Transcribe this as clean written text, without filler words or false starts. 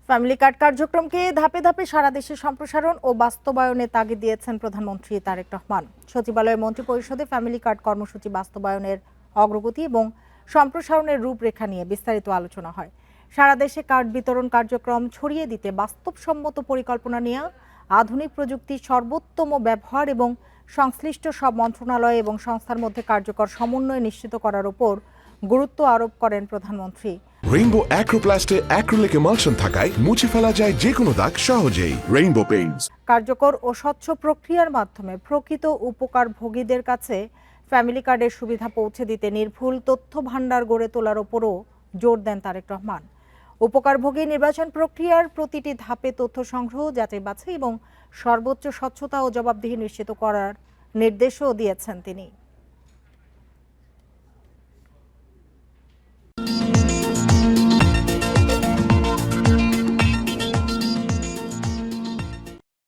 Family card কার্যক্রমকে ধাপে ধাপে সারা দেশে সম্প্রসারণ ও বাস্তবায়নে তাগিদ দিয়েছেন প্রধানমন্ত্রী তারেক রহমান। সচিবালয়ের মন্ত্রিপরিষদে ফ্যামিলি কার্ড কর্মসূচি বাস্তবায়নের অগ্রগতি এবং সম্প্রসারণের রূপরেখা নিয়ে বিস্তারিত আলোচনা হয়। সারা দেশে কার্ড বিতরণ কার্যক্রম ছড়িয়ে দিতে বাস্তবসম্মত পরিকল্পনা নিয়ে আধুনিক প্রযুক্তির সর্বোত্তম ব্যবহার এবং সংশ্লিষ্ট সব মন্ত্রণালয় এবং সংস্থার মধ্যে কার্যকর সমন্বয় নিশ্চিত করার উপর গুরুত্ব আরোপ করেন প্রধানমন্ত্রী। রেইনবো অ্যাক্রোপ্লাস্টে অ্যাক্রিলিক এমালশন থাকায় মুছে ফেলা যায় যে কোনো দাগ সহজেই। Rainbow Paints. কার্যকর ও স্বচ্ছ প্রক্রিয়ার মাধ্যমে প্রকৃত উপকারভোগীদের কাছে ফ্যামিলি কার্ডের সুবিধা পৌঁছে দিতে নির্ভুল তথ্য ভান্ডার গড়ে তোলার ওপরও জোর দেন তারেক রহমান। উপকারভোগী নির্বাচন প্রক্রিয়ার প্রতিটি ধাপে তথ্য সংগ্রহ, যাচাই বাছাই এবং সর্বোচ্চ স্বচ্ছতা ও জবাবদিহি নিশ্চিত করার নির্দেশও দিয়েছেন তিনি।